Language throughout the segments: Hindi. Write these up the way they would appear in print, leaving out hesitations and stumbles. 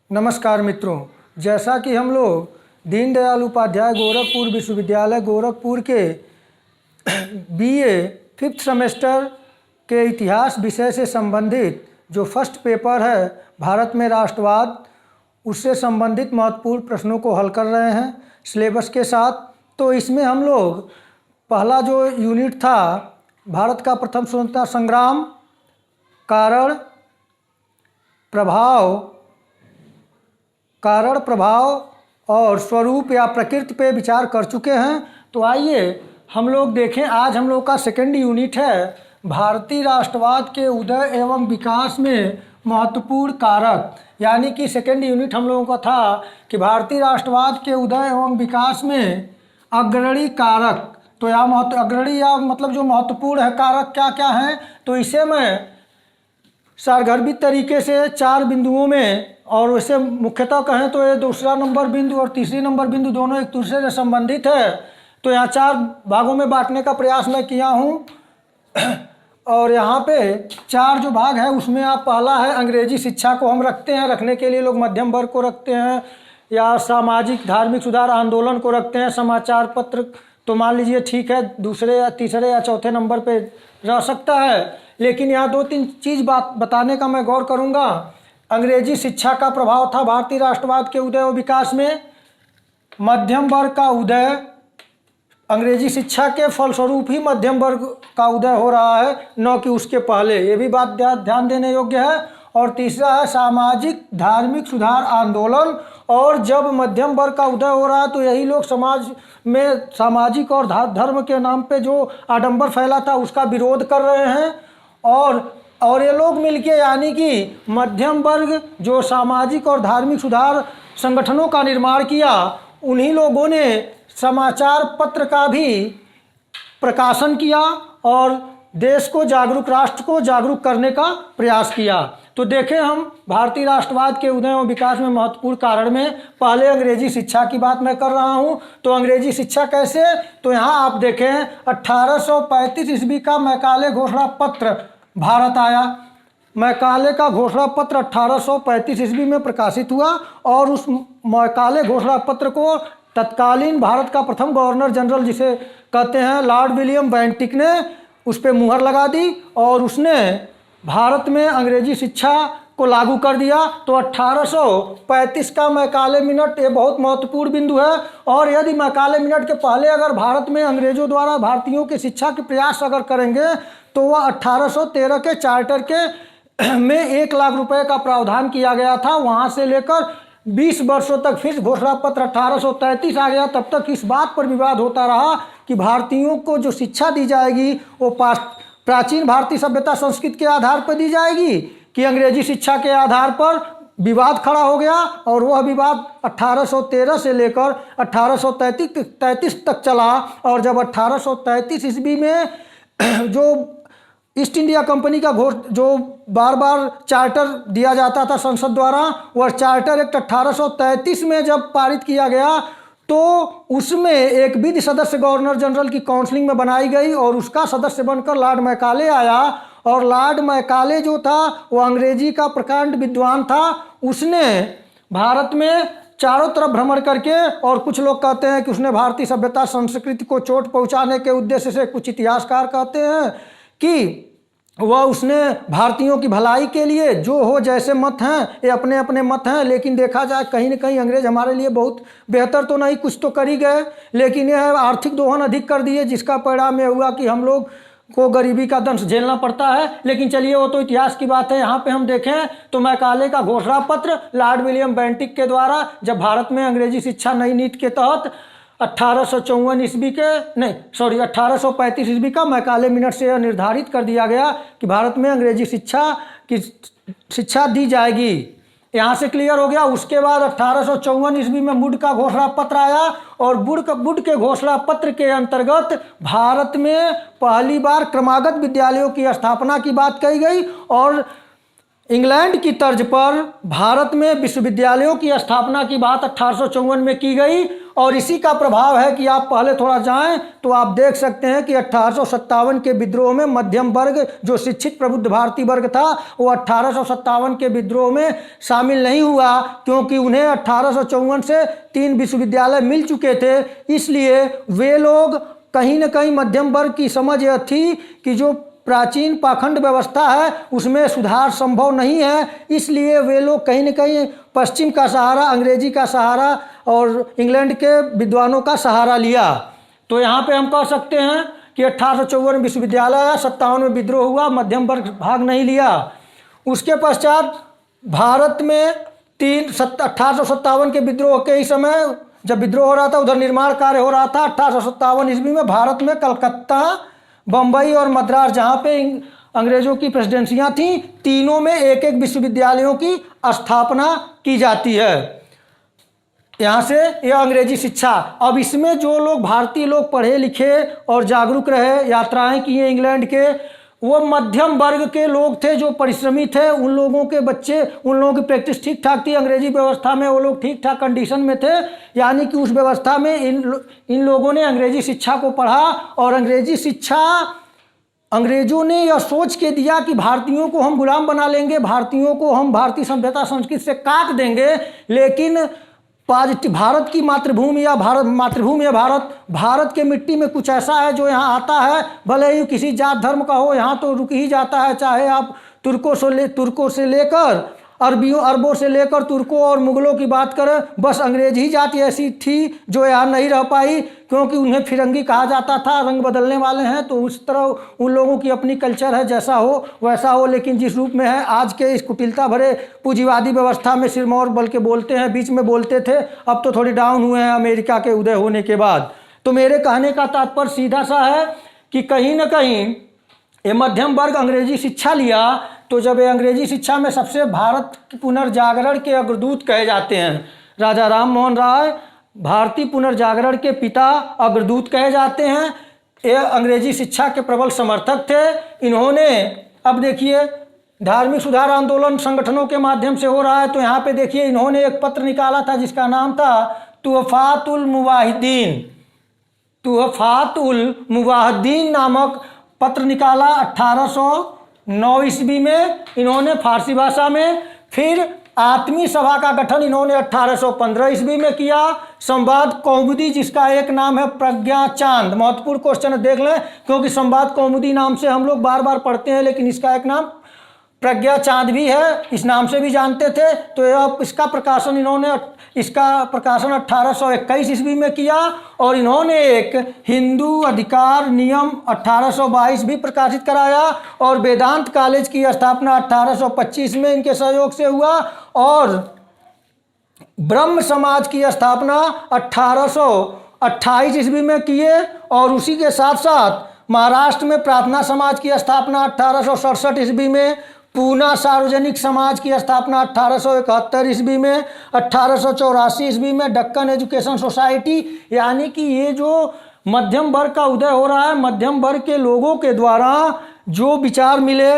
नमस्कार मित्रों, जैसा कि हम लोग दीनदयाल उपाध्याय गोरखपुर विश्वविद्यालय गोरखपुर के बीए 5th सेमेस्टर के इतिहास विषय से संबंधित जो फर्स्ट पेपर है भारत में राष्ट्रवाद, उससे संबंधित महत्वपूर्ण प्रश्नों को हल कर रहे हैं सिलेबस के साथ। तो इसमें हम लोग पहला जो यूनिट था भारत का प्रथम स्वतंत्रता संग्राम, कारण प्रभाव और स्वरूप या प्रकृति पे विचार कर चुके हैं। तो आइए हम लोग देखें, आज हम लोग का सेकंड यूनिट है भारतीय राष्ट्रवाद के उदय एवं विकास में महत्वपूर्ण कारक। यानी कि सेकंड यूनिट हम लोगों का था कि भारतीय राष्ट्रवाद के उदय एवं विकास में अग्रणी कारक। तो यहाँ अग्रणी या मतलब जो महत्वपूर्ण है कारक क्या क्या हैं, तो इसे मैं सारगर्भित तरीके से 4 बिंदुओं में, और वैसे मुख्यतः कहें तो ये दूसरा नंबर बिंदु और तीसरी नंबर बिंदु दोनों एक दूसरे से संबंधित है। तो यहाँ 4 भागों में बांटने का प्रयास मैं किया हूँ। और यहाँ पे 4 जो भाग है उसमें आप पहला है अंग्रेजी शिक्षा को हम रखते हैं, रखने के लिए लोग मध्यम वर्ग को रखते हैं या सामाजिक धार्मिक सुधार आंदोलन को रखते हैं, समाचार पत्र तो मान लीजिए ठीक है दूसरे या तीसरे या चौथे नंबर पे रह सकता है। लेकिन यहाँ 2-3 चीज़ बताने का मैं गौर करूँगा। अंग्रेजी शिक्षा का प्रभाव था भारतीय राष्ट्रवाद के उदय और विकास में। मध्यम वर्ग का उदय, अंग्रेजी शिक्षा के फलस्वरूप ही मध्यम वर्ग का उदय हो रहा है, न कि उसके पहले, ये भी बात ध्यान देने योग्य है। और तीसरा है सामाजिक धार्मिक सुधार आंदोलन। और जब मध्यम वर्ग का उदय हो रहा है तो यही लोग समाज में सामाजिक और धर्म के नाम पे जो आडंबर फैला था उसका विरोध कर रहे हैं। और ये लोग मिलके यानी कि मध्यम वर्ग जो सामाजिक और धार्मिक सुधार संगठनों का निर्माण किया, उन्हीं लोगों ने समाचार पत्र का भी प्रकाशन किया और देश को जागरूक, राष्ट्र को जागरूक करने का प्रयास किया। तो देखें हम भारतीय राष्ट्रवाद के उदय और विकास में महत्वपूर्ण कारण में पहले अंग्रेजी शिक्षा की बात मैं कर रहा हूं। तो अंग्रेजी शिक्षा कैसे, तो यहां आप देखें 1835 ईस्वी का मैकाले घोषणा पत्र भारत आया। मैकाले का घोषणा पत्र 1835 ईस्वी में प्रकाशित हुआ और उस मैकाले घोषणा पत्र को तत्कालीन भारत का प्रथम गवर्नर जनरल जिसे कहते हैं लॉर्ड विलियम बेंटिक ने उस पर मुहर लगा दी और उसने भारत में अंग्रेजी शिक्षा को लागू कर दिया। तो 1835 का मैकाले मिनट ये बहुत महत्वपूर्ण बिंदु है। और यदि मैकाले मिनट के पहले अगर भारत में अंग्रेजों द्वारा भारतीयों की शिक्षा के प्रयास अगर करेंगे तो वह 1813 के चार्टर के में 1 लाख रुपए का प्रावधान किया गया था। वहाँ से लेकर 20 वर्षों तक फिर घोषणा पत्र 1833 आ गया। तब तक इस बात पर विवाद होता रहा कि भारतीयों को जो शिक्षा दी जाएगी वो प्राचीन भारतीय सभ्यता संस्कृति के आधार पर दी जाएगी कि अंग्रेजी शिक्षा के आधार पर। विवाद खड़ा हो गया और वह विवाद 1813 से लेकर 1833 तक चला। और जब 1833 ईस्वी में जो ईस्ट इंडिया कंपनी का जो बार बार चार्टर दिया जाता था संसद द्वारा, वह चार्टर एक्ट 1833 में जब पारित किया गया तो उसमें एक विधि सदस्य गवर्नर जनरल की काउंसलिंग में बनाई गई और उसका सदस्य बनकर लॉर्ड मैकाले आया। और लॉर्ड मैकाले जो था वो अंग्रेजी का प्रकांड विद्वान था। उसने भारत में चारों तरफ भ्रमण करके, और कुछ लोग कहते हैं कि उसने भारतीय सभ्यता संस्कृति को चोट पहुंचाने के उद्देश्य से, कुछ इतिहासकार कहते हैं कि वह उसने भारतीयों की भलाई के लिए, जो हो जैसे मत हैं ये अपने अपने मत हैं, लेकिन देखा जाए कहीं न कहीं अंग्रेज हमारे लिए बहुत बेहतर तो नहीं, कुछ तो कर ही गए, लेकिन यह आर्थिक दोहन अधिक कर दिए जिसका परिणाम यह हुआ कि हम लोग को गरीबी का दंश झेलना पड़ता है। लेकिन चलिए वो तो इतिहास की बात है। यहाँ पे हम देखें तो मैकाले का घोषणा पत्र लॉर्ड विलियम बेंटिक के द्वारा जब भारत में अंग्रेजी शिक्षा नई नीति के तहत 1854 ईस्वी के 1835 ईस्वी का मैकाले मिनट से यह निर्धारित कर दिया गया कि भारत में अंग्रेजी शिक्षा दी जाएगी। यहाँ से क्लियर हो गया। उसके बाद 1854 ईस्वी में वुड का घोषणा पत्र आया और वुड के घोषणा पत्र के अंतर्गत भारत में पहली बार क्रमागत विद्यालयों की स्थापना की बात कही गई। और इंग्लैंड की तर्ज पर भारत में विश्वविद्यालयों की स्थापना की बात 1854 में की गई और इसी का प्रभाव है कि आप पहले थोड़ा जाएं तो आप देख सकते हैं कि 1857 के विद्रोह में मध्यम वर्ग जो शिक्षित प्रबुद्ध भारतीय वर्ग था वो 1857 के विद्रोह में शामिल नहीं हुआ, क्योंकि उन्हें 1854 से 3 विश्वविद्यालय मिल चुके थे। इसलिए वे लोग कहीं न कहीं मध्यम वर्ग की समझ यह थी कि जो प्राचीन पाखंड व्यवस्था है उसमें सुधार संभव नहीं है, इसलिए वे लोग कहीं न कहीं पश्चिम का सहारा, अंग्रेजी का सहारा और इंग्लैंड के विद्वानों का सहारा लिया। तो यहाँ पे हम कह सकते हैं कि 1854 में विश्वविद्यालय आया, 57 में विद्रोह हुआ, मध्यम वर्ग भाग नहीं लिया। उसके पश्चात भारत में 1857 के विद्रोह के ही समय जब विद्रोह हो रहा था, उधर निर्माण कार्य हो रहा था। 1857 ईस्वी में भारत में कलकत्ता, बम्बई और मद्रास, जहाँ पे अंग्रेजों की प्रेसिडेंसियाँ थीं, तीनों में एक एक विश्वविद्यालयों की स्थापना की जाती है। यहाँ से यह अंग्रेजी शिक्षा। अब इसमें जो लोग भारतीय लोग पढ़े लिखे और जागरूक रहे, यात्राएं किए इंग्लैंड के, वो मध्यम वर्ग के लोग थे जो परिश्रमी थे। उन लोगों के बच्चे, उन लोगों की प्रैक्टिस ठीक ठाक थी, अंग्रेजी व्यवस्था में वो लोग ठीक ठाक कंडीशन में थे, यानी कि उस व्यवस्था में इन लोगों ने अंग्रेजी शिक्षा को पढ़ा और अंग्रेजी शिक्षा अंग्रेजों ने यह सोच के दिया कि भारतीयों को हम गुलाम बना लेंगे, भारतीयों को हम भारतीय सभ्यता संस्कृति से काट देंगे। लेकिन भारत की मातृभूमि या भारत के मिट्टी में कुछ ऐसा है जो यहाँ आता है, भले ही किसी जात धर्म का हो, यहाँ तो रुक ही जाता है। चाहे आप तुर्कों से लेकर अरबों से लेकर तुर्कों और मुगलों की बात करें, बस अंग्रेज ही जाति ऐसी थी जो यहाँ नहीं रह पाई, क्योंकि उन्हें फिरंगी कहा जाता था, रंग बदलने वाले हैं। तो उस तरह उन लोगों की अपनी कल्चर है, जैसा हो वैसा हो। लेकिन जिस रूप में है आज के इस कुटिलता भरे पूंजीवादी व्यवस्था में सिरमौर बल के बोलते हैं, बीच में बोलते थे, अब तो थोड़ी डाउन हुए हैं अमेरिका के उदय होने के बाद। तो मेरे कहने का तात्पर्य सीधा सा है कि कहीं ना कहीं ये मध्यम वर्ग अंग्रेजी शिक्षा लिया, तो जब ये अंग्रेजी शिक्षा में सबसे भारत के पुनर्जागरण के अग्रदूत कहे जाते हैं, राजा राम मोहन राय भारतीय पुनर्जागरण के पिता अग्रदूत कहे जाते हैं। ये अंग्रेजी शिक्षा के प्रबल समर्थक थे। इन्होंने, अब देखिए धार्मिक सुधार आंदोलन संगठनों के माध्यम से हो रहा है, तो यहाँ पे देखिए इन्होंने एक पत्र निकाला था जिसका नाम था तुहफातुल मुवाहिदीन नामक पत्र निकाला 1809 ईस्वी में इन्होंने फारसी भाषा में। फिर आत्मीय सभा का गठन इन्होंने 1815 ईस्वी में किया। संवाद कौमुदी, जिसका एक नाम है प्रज्ञा चांद, महत्वपूर्ण क्वेश्चन देख लें, क्योंकि संवाद कौमुदी नाम से हम लोग बार बार पढ़ते हैं, लेकिन इसका एक नाम प्रज्ञा चांद भी है, इस नाम से भी जानते थे। तो इसका प्रकाशन 1821 ईस्वी में किया और इन्होंने एक हिंदू अधिकार नियम 1822 भी प्रकाशित कराया और वेदांत कॉलेज की स्थापना 1825 में इनके सहयोग से हुआ और ब्रह्म समाज की स्थापना 1828 ईस्वी में किए और उसी के साथ साथ महाराष्ट्र में प्रार्थना समाज की स्थापना 1867 ईस्वी में, पूना सार्वजनिक समाज की स्थापना 1871 ईस्वी में, 1884 ईस्वी में दक्कन एजुकेशन सोसाइटी। यानी कि ये जो मध्यम वर्ग का उदय हो रहा है, मध्यम वर्ग के लोगों के द्वारा जो विचार मिले,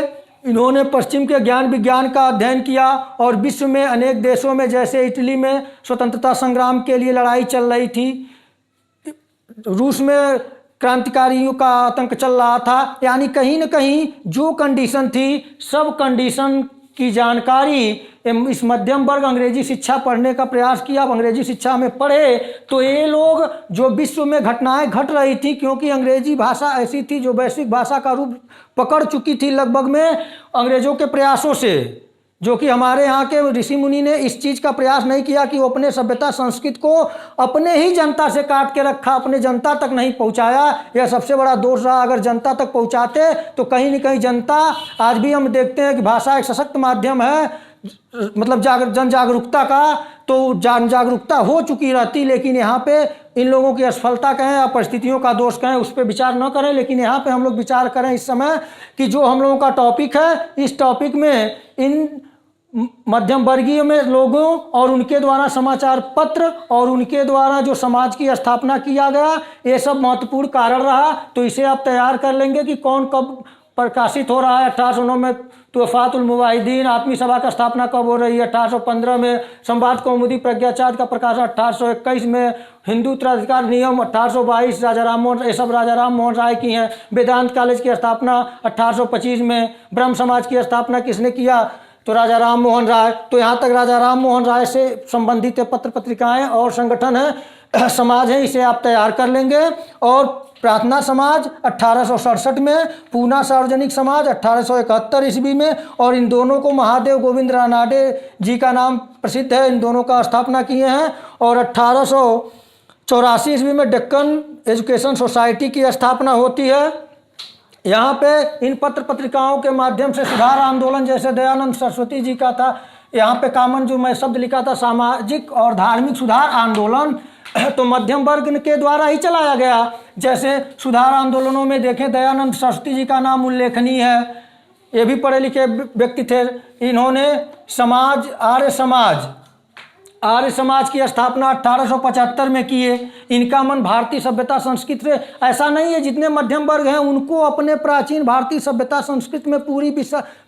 इन्होंने पश्चिम के ज्ञान विज्ञान का अध्ययन किया और विश्व में अनेक देशों में, जैसे इटली में स्वतंत्रता संग्राम के लिए लड़ाई चल रही थी, रूस में क्रांतिकारियों का आतंक चल रहा था, यानी कहीं न कहीं जो कंडीशन थी, सब कंडीशन की जानकारी इस मध्यम वर्ग अंग्रेजी शिक्षा पढ़ने का प्रयास किया। अब अंग्रेजी शिक्षा में पढ़े तो ये लोग जो विश्व में घटनाएं घट रही थी, क्योंकि अंग्रेजी भाषा ऐसी थी जो वैश्विक भाषा का रूप पकड़ चुकी थी लगभग में अंग्रेजों के प्रयासों से, जो कि हमारे यहाँ के ऋषि मुनि ने इस चीज़ का प्रयास नहीं किया कि वो अपने सभ्यता संस्कृति को अपने ही जनता से काट के रखा, अपने जनता तक नहीं पहुँचाया। यह सबसे बड़ा दोष रहा। अगर जनता तक पहुँचाते तो कहीं न कहीं जनता, आज भी हम देखते हैं कि भाषा एक सशक्त माध्यम है, मतलब जन जागरूकता का, तो जन जागरूकता हो चुकी रहती, लेकिन यहाँ पे इन लोगों की असफलता कहें या परिस्थितियों का दोष कहें, उस पर विचार न करें। लेकिन यहाँ पे हम लोग विचार करें इस समय कि जो हम लोगों का टॉपिक है, इस टॉपिक में इन मध्यम वर्गीय में लोगों और उनके द्वारा समाचार पत्र और उनके द्वारा जो समाज की स्थापना किया गया, ये सब महत्वपूर्ण कारण रहा। तो इसे आप तैयार कर लेंगे कि कौन कब प्रकाशित हो रहा है। 1809 में तुहफातुल मुवाहिदीन आत्मी सभा का स्थापना कब हो रही है? 1815 में। संवाद कौमुदी प्रज्ञाचार्य का प्रकाशन 1821 में। हिंदू उत्तराधिकार नियम 1822 राजा राम मोहन, ये सब राजा राम मोहन राय की हैं। वेदांत कॉलेज की स्थापना 1825 में। ब्रह्म समाज की स्थापना किसने किया? तो राजा राम मोहन राय। तो यहाँ तक राजा राम मोहन राय से संबंधित पत्र पत्रिकाएं और संगठन है, समाज है, इसे आप तैयार कर लेंगे। और प्रार्थना समाज 1867 में, पूना सार्वजनिक समाज 1871 ईस्वी में, और इन दोनों को महादेव गोविंद रानाडे जी का नाम प्रसिद्ध है, इन दोनों का स्थापना किए हैं। और 1884 ईस्वी में डेक्कन एजुकेशन सोसाइटी की स्थापना होती है। यहाँ पे इन पत्र पत्रिकाओं के माध्यम से सुधार आंदोलन, जैसे दयानंद सरस्वती जी का था, यहाँ पे कॉमन जो मैं शब्द लिखा था सामाजिक और धार्मिक सुधार आंदोलन, तो मध्यम वर्ग के द्वारा ही चलाया गया। जैसे सुधार आंदोलनों में देखें, दयानंद सरस्वती जी का नाम उल्लेखनीय है, ये भी पढ़े लिखे व्यक्ति थे। इन्होंने आर्य समाज की स्थापना 1875 में किए। इनका मन भारतीय सभ्यता संस्कृति से, ऐसा नहीं है जितने मध्यम वर्ग हैं उनको अपने प्राचीन भारतीय सभ्यता संस्कृति में पूरी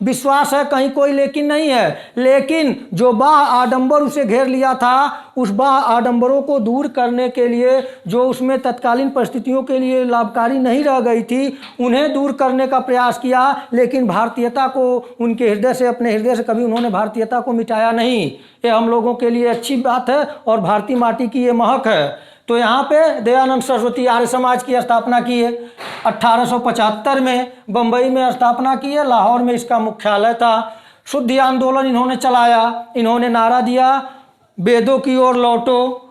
विश्वास है, कहीं कोई लेकिन नहीं है। लेकिन जो बाह्य आडंबर उसे घेर लिया था, उस बाह्य आडंबरों को दूर करने के लिए, जो उसमें तत्कालीन परिस्थितियों के लिए लाभकारी नहीं रह गई थी, उन्हें दूर करने का प्रयास किया। लेकिन भारतीयता को उनके हृदय से, अपने हृदय से कभी उन्होंने भारतीयता को मिटाया नहीं। ये हम लोगों के लिए अच्छी बात है और भारतीय माटी की ये महक है। तो यहाँ पे दयानंद सरस्वती आर्य समाज की स्थापना की है। 1875 में बम्बई में स्थापना की है, लाहौर में इसका मुख्यालय था। शुद्धि आंदोलन इन्होंने चलाया। इन्होंने नारा दिया, वेदों की ओर लौटो।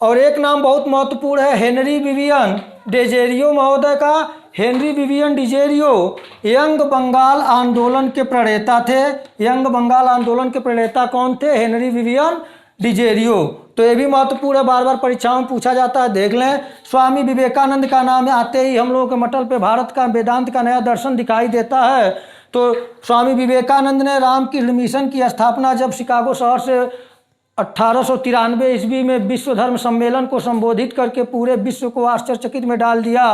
और एक नाम बहुत महत्वपूर्ण है, हेनरी विवियन डिजेरियो महोदय का। हेनरी विवियन डिजेरियो यंग बंगाल आंदोलन के प्रणेता थे। यंग बंगाल आंदोलन के प्रणेता कौन थे? हेनरी विवियन डिजेरियो। तो ये भी महत्वपूर्ण है, बार बार परीक्षाओं में पूछा जाता है, देख लें। स्वामी विवेकानंद का नाम आते ही हम लोगों के मटल पे भारत का वेदांत का नया दर्शन दिखाई देता है। तो स्वामी विवेकानंद ने रामकृष्ण मिशन की स्थापना जब शिकागो शहर से 1893 ईस्वी में विश्व धर्म सम्मेलन को संबोधित करके पूरे विश्व को आश्चर्यचकित में डाल दिया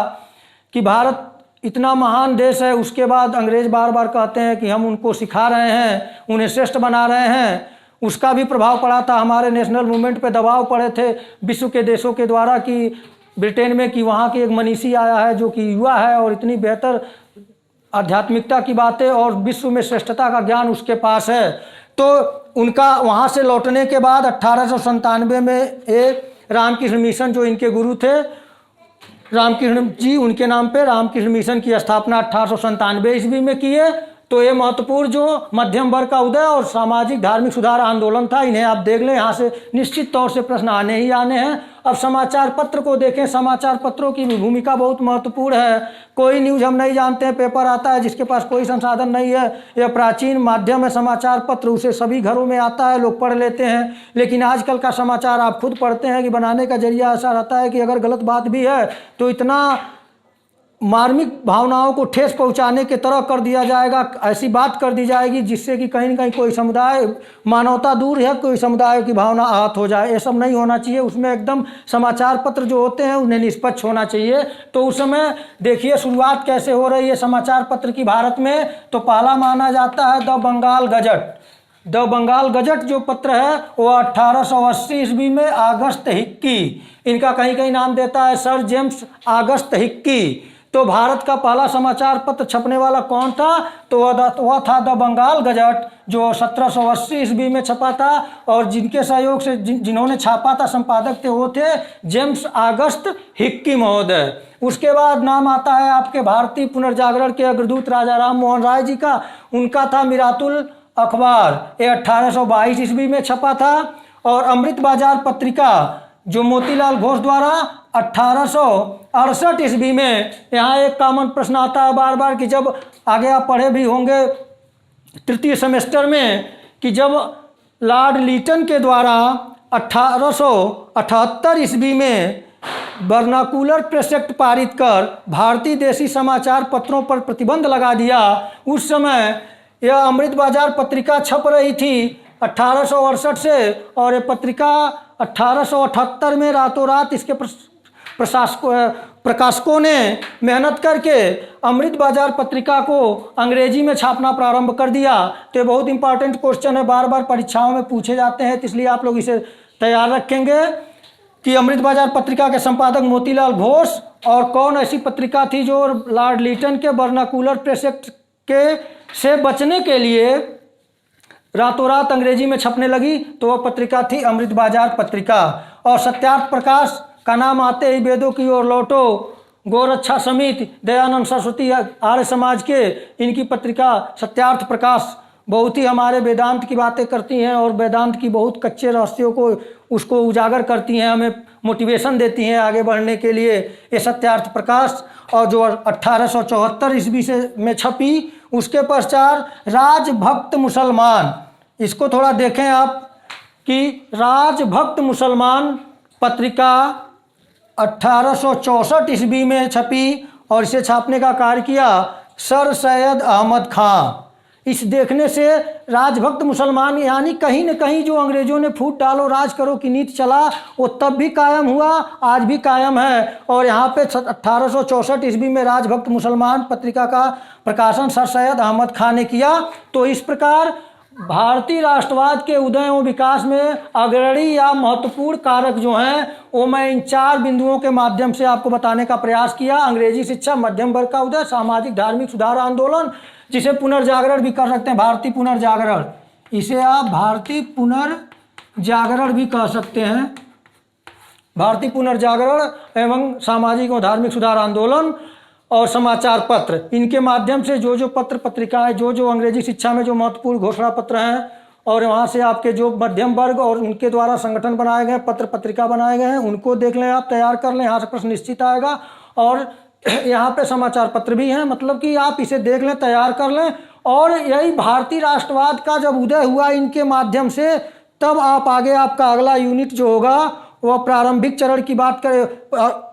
कि भारत इतना महान देश है, उसके बाद अंग्रेज बार बार कहते हैं कि हम उनको सिखा रहे हैं, उन्हें श्रेष्ठ बना रहे हैं। उसका भी प्रभाव पड़ा था, हमारे नेशनल मूवमेंट पे दबाव पड़े थे विश्व के देशों के द्वारा कि ब्रिटेन में कि वहाँ की एक मनीषी आया है जो कि युवा है और इतनी बेहतर आध्यात्मिकता की बातें और विश्व में श्रेष्ठता का ज्ञान उसके पास है। तो उनका वहाँ से लौटने के बाद 1897 में एक रामकृष्ण मिशन, जो इनके गुरु थे रामकृष्ण जी, उनके नाम पे रामकृष्ण मिशन की स्थापना 1897 ईस्वी में किए। तो ये महत्वपूर्ण जो मध्यम वर्ग का उदय और सामाजिक धार्मिक सुधार आंदोलन था, इन्हें आप देख लें। यहाँ से निश्चित तौर से प्रश्न आने ही आने हैं। अब समाचार पत्र को देखें। समाचार पत्रों की भूमिका बहुत महत्वपूर्ण है। कोई न्यूज़ हम नहीं जानते हैं, पेपर आता है, जिसके पास कोई संसाधन नहीं है, यह प्राचीन माध्यम है समाचार पत्र, उसे सभी घरों में आता है, लोग पढ़ लेते हैं। लेकिन आजकल का समाचार आप खुद पढ़ते हैं कि बनाने का जरिया ऐसा रहता है कि अगर गलत बात भी है तो इतना मार्मिक भावनाओं को ठेस पहुंचाने के तरह कर दिया जाएगा, ऐसी बात कर दी जाएगी जिससे कि कहीं न कहीं कोई समुदाय, मानवता दूर है, कोई समुदाय की भावना आहत हो जाए। ये सब नहीं होना चाहिए। उसमें एकदम समाचार पत्र जो होते हैं उन्हें निष्पक्ष होना चाहिए। तो उस समय देखिए शुरुआत कैसे हो रही है समाचार पत्र की भारत में। तो पहला माना जाता है the Bengal Gazette. The Bengal Gazette जो पत्र है वो 1880 ईस्वी में अगस्त हिक्की, इनका कहीं कहीं नाम देता है सर जेम्स अगस्त हिक्की। तो भारत का पहला समाचार पत्र छपने वाला कौन था? तो वह था द बंगाल गजट, जो 1780 ईस्वी में छपा था। और जिनके सहयोग से जिन्होंने छापा था, संपादक थे, वो थे जेम्स अगस्त हिक्की महोदय। उसके बाद नाम आता है आपके भारतीय पुनर्जागरण के अग्रदूत राजा राम मोहन राय जी का। उनका था मिरातुल अखबार, ये 1822 ईस्वी में छपा था। और अमृत बाजार पत्रिका जो मोतीलाल घोष द्वारा 1868 ईस्वी में। यहाँ एक कॉमन प्रश्न आता है बार बार कि जब आगे आप पढ़े भी होंगे तृतीय सेमेस्टर में, कि जब लॉर्ड लीटन के द्वारा 1878 ईस्वी में वर्नाकुलर प्रेस एक्ट पारित कर भारतीय देशी समाचार पत्रों पर प्रतिबंध लगा दिया, उस समय यह अमृत बाजार पत्रिका छप रही थी 1868 से। और ये पत्रिका 1878 में रातों रात इसके प्रकाशकों ने मेहनत करके अमृत बाजार पत्रिका को अंग्रेजी में छापना प्रारंभ कर दिया। तो ये बहुत इंपॉर्टेंट क्वेश्चन है, बार बार परीक्षाओं में पूछे जाते हैं, तो इसलिए आप लोग इसे तैयार रखेंगे कि अमृत बाजार पत्रिका के संपादक मोतीलाल घोष, और कौन ऐसी पत्रिका थी जो लॉर्ड लीटन के वर्नाकुलर प्रेस एक्ट के से बचने के लिए रातों रात अंग्रेजी में छपने लगी, तो वह पत्रिका थी अमृत बाजार पत्रिका। और सत्यार्थ प्रकाश का नाम आते ही वेदों की ओर लौटो, गौरक्षा समिति, दयानंद सरस्वती आर्य समाज के, इनकी पत्रिका सत्यार्थ प्रकाश बहुत ही हमारे वेदांत की बातें करती हैं और वेदांत की बहुत कच्चे रहस्यों को उसको उजागर करती हैं, हमें मोटिवेशन देती हैं आगे बढ़ने के लिए, ये सत्यार्थ प्रकाश। और जो 1874 ईस्वी से में छपी, उसके पश्चात राजभक्त मुसलमान, इसको थोड़ा देखें आप कि राजभक्त मुसलमान पत्रिका 1864 ईस्वी में छपी और इसे छापने का कार्य किया सर सैयद अहमद खां। इस देखने से राजभक्त मुसलमान यानी कहीं न कहीं जो अंग्रेजों ने फूट डालो राज करो की नीति चला, वो तब भी कायम हुआ, आज भी कायम है। और यहाँ पे 1864 ईस्वी में राजभक्त मुसलमान पत्रिका का प्रकाशन सर सैयद अहमद खां ने किया। तो इस प्रकार भारतीय राष्ट्रवाद के उदय और विकास में अग्रणी या महत्वपूर्ण कारक जो हैं, वो मैं इन 4 बिंदुओं के माध्यम से आपको बताने का प्रयास किया। अंग्रेजी शिक्षा, मध्यम वर्ग का उदय, सामाजिक धार्मिक सुधार आंदोलन, जिसे पुनर्जागरण भी कर सकते हैं, भारतीय पुनर्जागरण, इसे आप भारतीय पुनर्जागरण भी कह सकते हैं, भारतीय पुनर्जागरण एवं सामाजिक और धार्मिक सुधार आंदोलन। और समाचार पत्र, इनके माध्यम से जो पत्र पत्रिकाएं, जो अंग्रेजी शिक्षा में जो महत्वपूर्ण घोषणा पत्र हैं, और वहाँ से आपके जो मध्यम वर्ग और उनके द्वारा संगठन बनाए गए, पत्र पत्रिका बनाए गए हैं, उनको देख लें, आप तैयार कर लें, यहाँ से प्रश्न निश्चित आएगा। और यहाँ पे समाचार पत्र भी हैं, मतलब कि आप इसे देख लें, तैयार कर लें। और यही भारतीय राष्ट्रवाद का जब उदय हुआ इनके माध्यम से, तब आप आगे आपका अगला यूनिट जो होगा वो प्रारंभिक चरण की बात करें,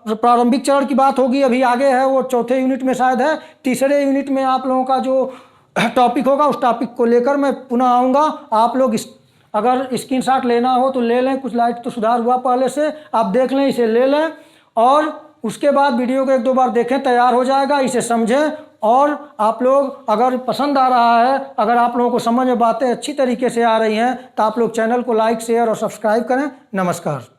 प्रारंभिक चरण की बात होगी, अभी आगे है वो चौथे यूनिट में शायद है, तीसरे यूनिट में आप लोगों का जो टॉपिक होगा उस टॉपिक को लेकर मैं पुनः आऊँगा। आप लोग अगर स्क्रीनशॉट लेना हो तो ले लें, कुछ लाइट तो सुधार हुआ पहले से, आप देख लें, इसे ले लें और उसके बाद वीडियो को 1-2 बार देखें, तैयार हो जाएगा, इसे समझें। और आप लोग अगर पसंद आ रहा है, अगर आप लोगों को समझ में बातें अच्छी तरीके से आ रही हैं, तो आप लोग चैनल को लाइक, शेयर और सब्सक्राइब करें। नमस्कार।